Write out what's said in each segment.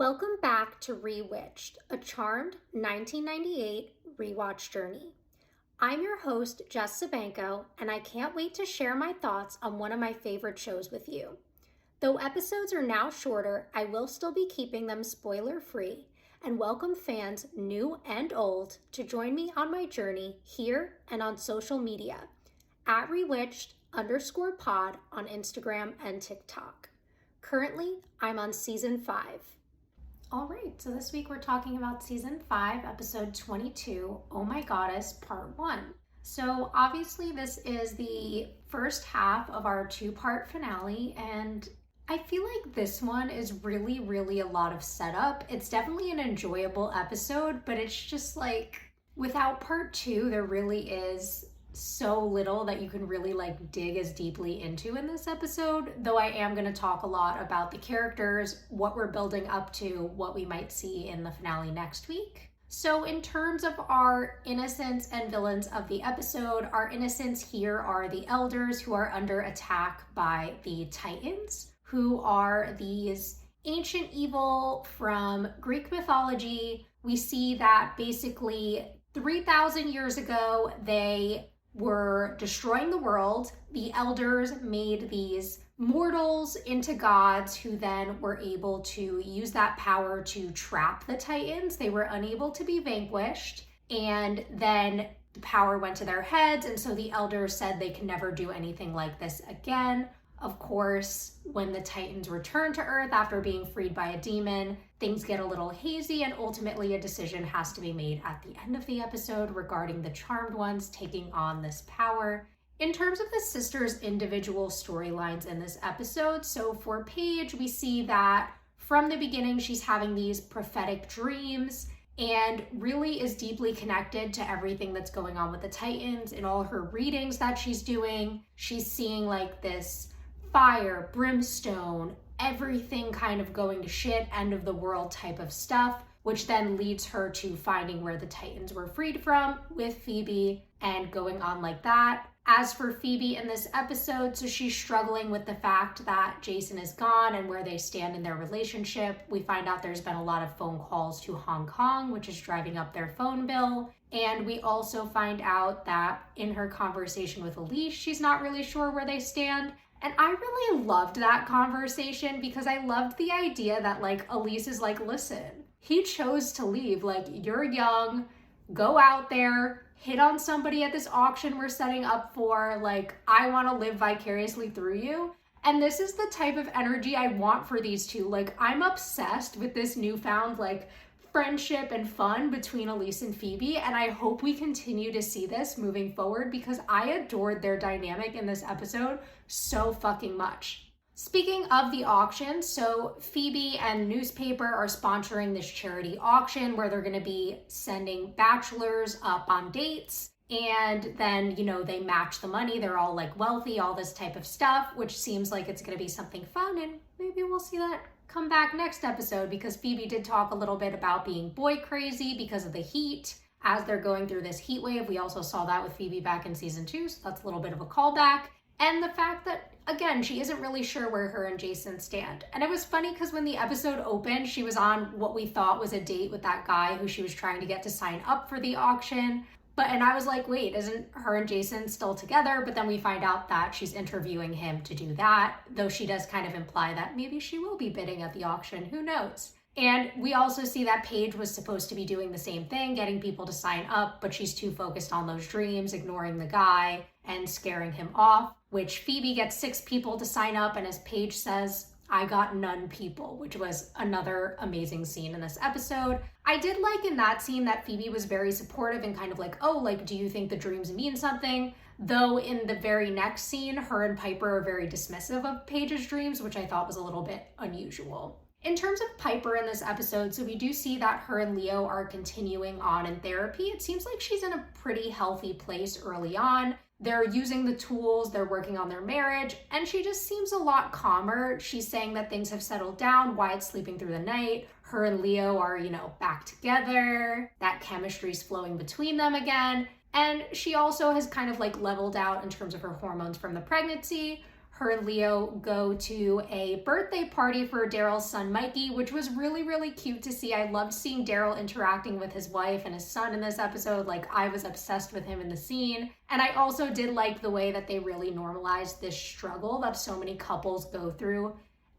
Welcome back to Rewitched, a charmed 1998 rewatch journey. I'm your host, Jess Sabanko, and I can't wait to share my thoughts on one of my favorite shows with you. Though episodes are now shorter, I will still be keeping them spoiler-free and welcome fans new and old to join me on my journey here and on social media at Rewitched_pod on Instagram and TikTok. Currently, I'm on season 5. All right, so this week we're talking about season 5, episode 22, Oh My Goddess, part 1. So obviously this is the first half of our 2-part finale, and I feel like this one is really a lot of setup. It's definitely an enjoyable episode, but it's just like, without part 2, there really is so little that you can really dig as deeply into in this episode, though I am going to talk a lot about the characters, what we're building up to, what we might see in the finale next week. So in terms of our innocents and villains of the episode, our innocents here are the elders who are under attack by the Titans, who are these ancient evil from Greek mythology. We see that basically 3,000 years ago, they were destroying the world. The elders made these mortals into gods who then were able to use that power to trap the Titans. They were unable to be vanquished, and then the power went to their heads, and so the elders said they can never do anything like this again. Of course, when the Titans return to Earth after being freed by a demon, things get a little hazy, and ultimately a decision has to be made at the end of the episode regarding the Charmed Ones taking on this power. In terms of the sisters' individual storylines in this episode, so for Paige, we see that from the beginning she's having these prophetic dreams and really is deeply connected to everything that's going on with the Titans. In all her readings that she's doing, she's seeing this fire, brimstone, everything kind of going to shit, end of the world type of stuff, which then leads her to finding where the Titans were freed from with Phoebe and going on like that. As for Phoebe in this episode, so she's struggling with the fact that Jason is gone and where they stand in their relationship. We find out there's been a lot of phone calls to Hong Kong, which is driving up their phone bill. And we also find out that in her conversation with Elise, she's not really sure where they stand. And I really loved that conversation because I loved the idea that Elise is listen, he chose to leave. You're young, go out there, hit on somebody at this auction we're setting up for. I want to live vicariously through you. And this is the type of energy I want for these two. I'm obsessed with this newfound friendship and fun between Elise and Phoebe, and I hope we continue to see this moving forward because I adored their dynamic in this episode so fucking much. Speaking of the auction, so Phoebe and newspaper are sponsoring this charity auction where they're going to be sending bachelors up on dates, and then, they match the money. They're all wealthy, all this type of stuff, which seems like it's going to be something fun, and maybe we'll see that come back next episode because Phoebe did talk a little bit about being boy crazy because of the heat as they're going through this heat wave. We also saw that with Phoebe back in season 2, so that's a little bit of a callback. And the fact that, again, she isn't really sure where her and Jason stand. And it was funny because when the episode opened, she was on what we thought was a date with that guy who she was trying to get to sign up for the auction. And I was like, wait, isn't her and Jason still together? But then we find out that she's interviewing him to do that, though she does kind of imply that maybe she will be bidding at the auction. Who knows? And we also see that Paige was supposed to be doing the same thing, getting people to sign up, but she's too focused on those dreams, ignoring the guy and scaring him off, which Phoebe gets 6 people to sign up. And as Paige says, I got none people, which was another amazing scene in this episode. I did like in that scene that Phoebe was very supportive and kind of do you think the dreams mean something? Though in the very next scene, her and Piper are very dismissive of Paige's dreams, which I thought was a little bit unusual. In terms of Piper in this episode, so we do see that her and Leo are continuing on in therapy. It seems like she's in a pretty healthy place early on. They're using the tools, they're working on their marriage, and she just seems a lot calmer. She's saying that things have settled down, Wyatt's sleeping through the night, her and Leo are, back together, that chemistry's flowing between them again, and she also has kind of leveled out in terms of her hormones from the pregnancy. her and Leo go to a birthday party for Daryl's son Mikey, which was really, really cute to see. I loved seeing Daryl interacting with his wife and his son in this episode. Like, I was obsessed with him in the scene. And I also did like the way that they really normalized this struggle that so many couples go through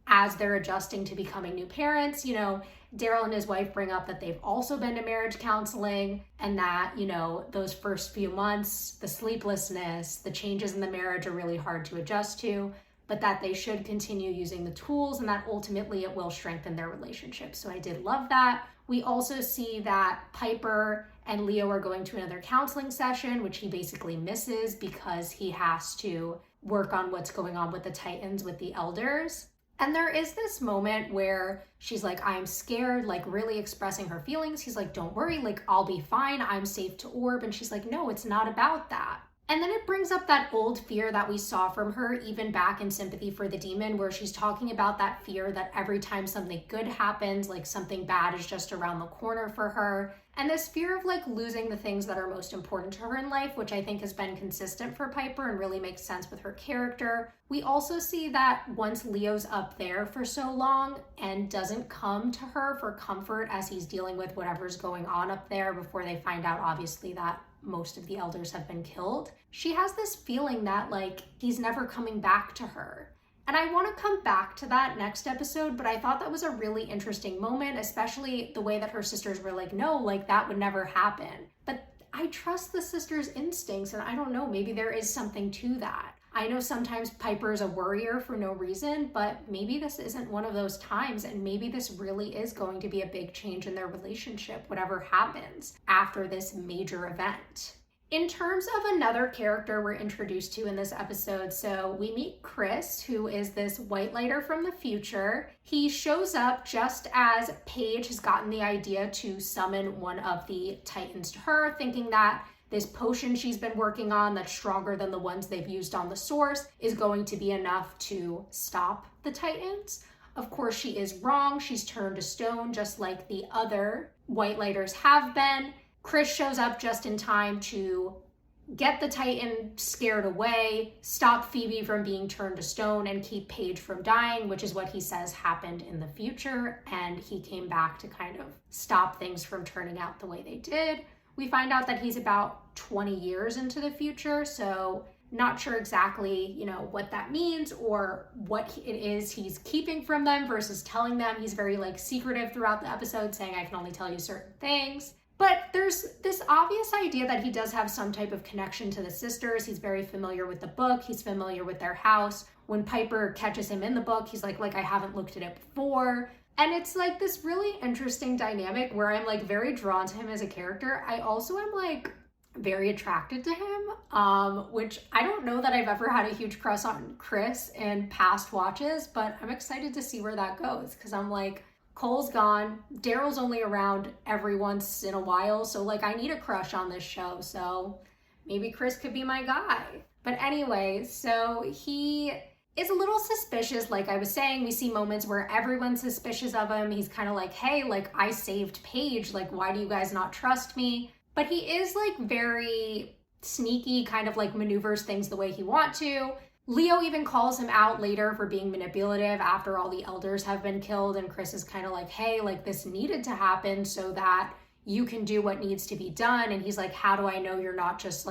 as they're adjusting to becoming new parents. You know, Daryl and his wife bring up that they've also been to marriage counseling, and that, you know, those first few months, the sleeplessness, the changes in the marriage are really hard to adjust to, but that they should continue using the tools and that ultimately it will strengthen their relationship. So I did love that. We also see that Piper and Leo are going to another counseling session, which he basically misses because he has to work on what's going on with the Titans, with the elders. And there is this moment where she's like, I'm scared, like really expressing her feelings. He's like, don't worry, like I'll be fine. I'm safe to orb. And she's like, no, it's not about that. And then it brings up that old fear that we saw from her even back in Sympathy for the Demon, where she's talking about that fear that every time something good happens, like something bad is just around the corner for her. And this fear of like losing the things that are most important to her in life, which I think has been consistent for Piper and really makes sense with her character. We also see that once Leo's up there for so long and doesn't come to her for comfort as he's dealing with whatever's going on up there before they find out, obviously, that most of the elders have been killed, she has this feeling that like he's never coming back to her. And I want to come back to that next episode, but I thought that was a really interesting moment, especially the way that her sisters were like, no, like that would never happen. But I trust the sisters' instincts, and I don't know, maybe there is something to that. I know sometimes Piper is a worrier for no reason, but maybe this isn't one of those times, and maybe this really is going to be a big change in their relationship, whatever happens after this major event. In terms of another character we're introduced to in this episode, so we meet Chris, who is this whitelighter from the future. He shows up just as Paige has gotten the idea to summon one of the Titans to her, thinking that this potion she's been working on that's stronger than the ones they've used on the source is going to be enough to stop the Titans. Of course, she is wrong. She's turned to stone just like the other whitelighters have been. Chris shows up just in time to get the Titan scared away, stop Phoebe from being turned to stone, and keep Paige from dying, which is what he says happened in the future. And he came back to kind of stop things from turning out the way they did. We find out that he's about 20 years into the future, so not sure exactly, what that means or what it is he's keeping from them versus telling them. He's very secretive throughout the episode, saying I can only tell you certain things. But there's this obvious idea that he does have some type of connection to the sisters. He's very familiar with the book. He's familiar with their house. When Piper catches him in the book, he's like I haven't looked at it before. And it's this really interesting dynamic where I'm very drawn to him as a character. I also am very attracted to him, which I don't know that I've ever had a huge crush on Chris in past watches, but I'm excited to see where that goes, because I'm Cole's gone, Daryl's only around every once in a while, so I need a crush on this show, so maybe Chris could be my guy. But anyway, so he is a little suspicious. Like I was saying, we see moments where everyone's suspicious of him. He's kind of hey, I saved Paige, why do you guys not trust me? But he is very sneaky, kind of maneuvers things the way he wants to. Leo even calls him out later for being manipulative after all the elders have been killed, and Chris is kind of hey, this needed to happen so that you can do what needs to be done. And he's how do I know you're not just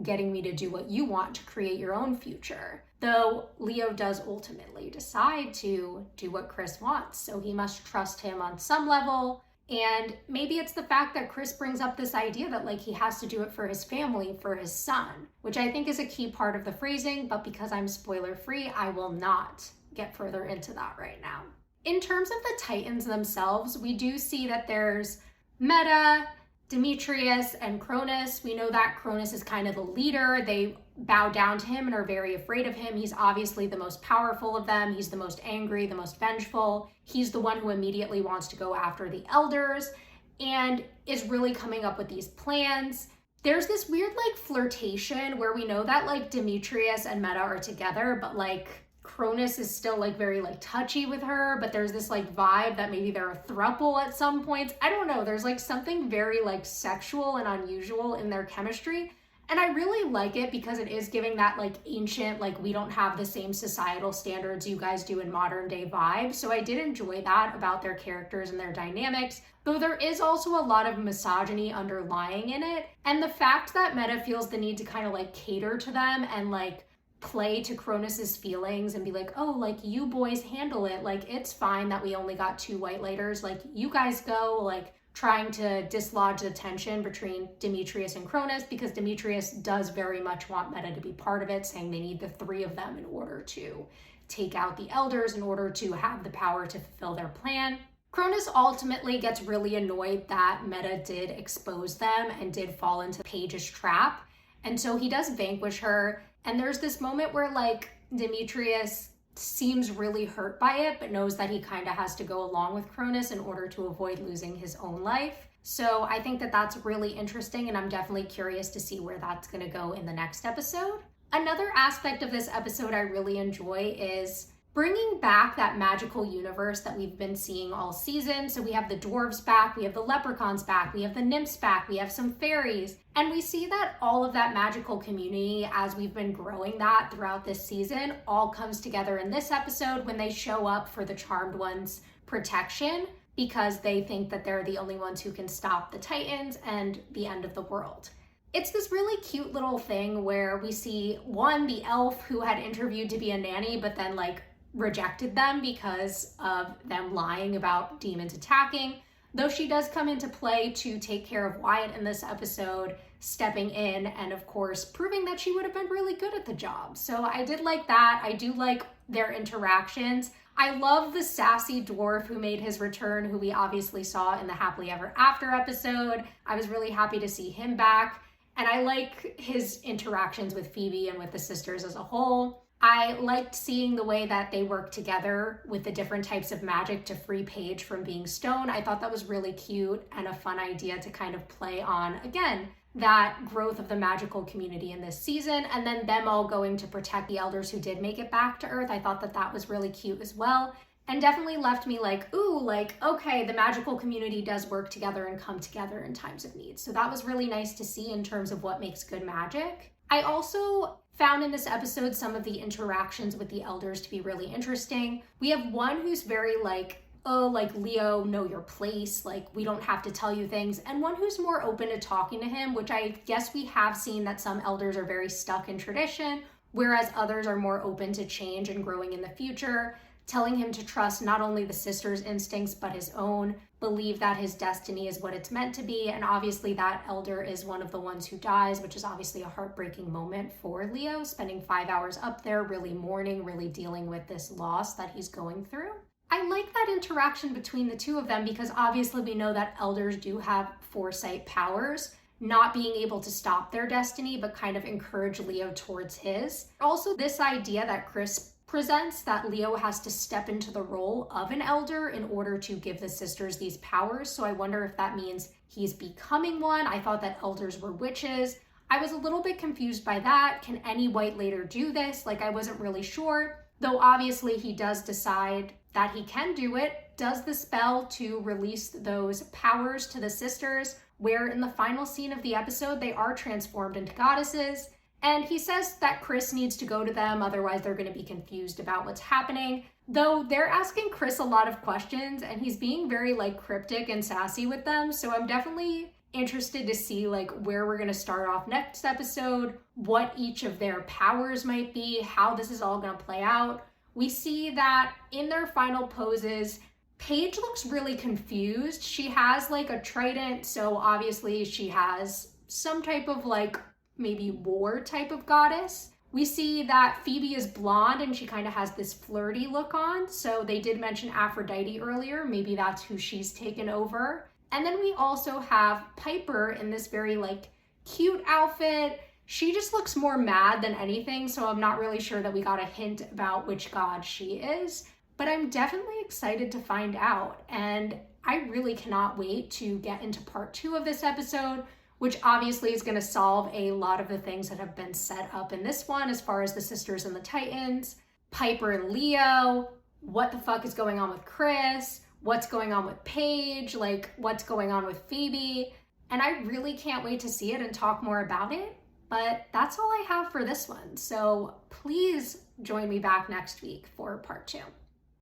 getting me to do what you want to create your own future? Though Leo does ultimately decide to do what Chris wants, so he must trust him on some level. And maybe it's the fact that Chris brings up this idea that he has to do it for his family, for his son, which I think is a key part of the phrasing, but because I'm spoiler free, I will not get further into that right now. In terms of the Titans themselves, we do see that there's Meta, Demetrius, and Cronus. We know that Cronus is kind of the leader. They bow down to him and are very afraid of him. He's obviously the most powerful of them. He's the most angry, the most vengeful. He's the one who immediately wants to go after the elders and is really coming up with these plans. There's this weird flirtation where we know that Demetrius and Meta are together, but Cronus is still very touchy with her, but there's this vibe that maybe they're a throuple at some points. I don't know. There's something very sexual and unusual in their chemistry. And I really like it because it is giving that like ancient, like we don't have the same societal standards you guys do in modern day vibe. So I did enjoy that about their characters and their dynamics, though there is also a lot of misogyny underlying in it. And the fact that Meta feels the need to kind of like cater to them and like play to Cronus's feelings and be like, oh, like you boys handle it. Like it's fine that we only got 2 whitelighters. Like you guys go, like trying to dislodge the tension between Demetrius and Cronus, because Demetrius does very much want Meta to be part of it, saying they need the 3 of them in order to take out the elders, in order to have the power to fulfill their plan. Cronus ultimately gets really annoyed that Meta did expose them and did fall into Paige's trap. And so he does vanquish her. And there's this moment where like Demetrius seems really hurt by it, but knows that he kind of has to go along with Cronus in order to avoid losing his own life. So I think that that's really interesting, and I'm definitely curious to see where that's going to go in the next episode. Another aspect of this episode I really enjoy is bringing back that magical universe that we've been seeing all season. So we have the dwarves back, we have the leprechauns back, we have the nymphs back, we have some fairies, and we see that all of that magical community, as we've been growing that throughout this season, all comes together in this episode when they show up for the Charmed One's protection, because they think that they're the only ones who can stop the Titans and the end of the world. It's this really cute little thing where we see the elf who had interviewed to be a nanny, but then like rejected them because of them lying about demons attacking. Though she does come into play to take care of Wyatt in this episode, stepping in and of course proving that she would have been really good at the job. So I did like that. I do like their interactions. I love the sassy dwarf who made his return, who we obviously saw in the Happily Ever After episode. I was really happy to see him back. And I like his interactions with Phoebe and with the sisters as a whole. I liked seeing the way that they work together with the different types of magic to free Paige from being stoned. I thought that was really cute and a fun idea to kind of play on, again, that growth of the magical community in this season, and then them all going to protect the elders who did make it back to Earth. I thought that that was really cute as well, and definitely left me like, ooh, like, okay, the magical community does work together and come together in times of need. So that was really nice to see in terms of what makes good magic. I also found in this episode some of the interactions with the elders to be really interesting. We have one who's very like, oh, like Leo, know your place, like we don't have to tell you things, and one who's more open to talking to him, which I guess we have seen that some elders are very stuck in tradition, whereas others are more open to change and growing in the future, telling him to trust not only the sister's instincts but his own, believe that his destiny is what it's meant to be. And obviously that elder is one of the ones who dies, which is obviously a heartbreaking moment for Leo, spending 5 hours up there really mourning, really dealing with this loss that he's going through. I like that interaction between the two of them because obviously we know that elders do have foresight powers, not being able to stop their destiny, but kind of encourage Leo towards his. Also, this idea that Chris presents that Leo has to step into the role of an elder in order to give the sisters these powers. So I wonder if that means he's becoming one. I thought that elders were witches. I was a little bit confused by that. Can any whitelighter do this? Like, I wasn't really sure. Though obviously he does decide that he can do it, does the spell to release those powers to the sisters, where in the final scene of the episode, they are transformed into goddesses. And he says that Chris needs to go to them, otherwise they're going to be confused about what's happening. Though they're asking Chris a lot of questions and he's being very like cryptic and sassy with them. So I'm definitely interested to see like where we're going to start off next episode, what each of their powers might be, how this is all going to play out. We see that in their final poses, Paige looks really confused. She has like a trident, so obviously she has some type of like maybe war type of goddess. We see that Phoebe is blonde and she kind of has this flirty look on. So they did mention Aphrodite earlier. Maybe that's who she's taken over. And then we also have Piper in this very like cute outfit. She just looks more mad than anything. So I'm not really sure that we got a hint about which god she is, but I'm definitely excited to find out. And I really cannot wait to get into part 2 of this episode, which obviously is going to solve a lot of the things that have been set up in this one as far as the sisters and the Titans, Piper and Leo, what the fuck is going on with Chris, what's going on with Paige, like what's going on with Phoebe. And I really can't wait to see it and talk more about it. But that's all I have for this one. So please join me back next week for part 2.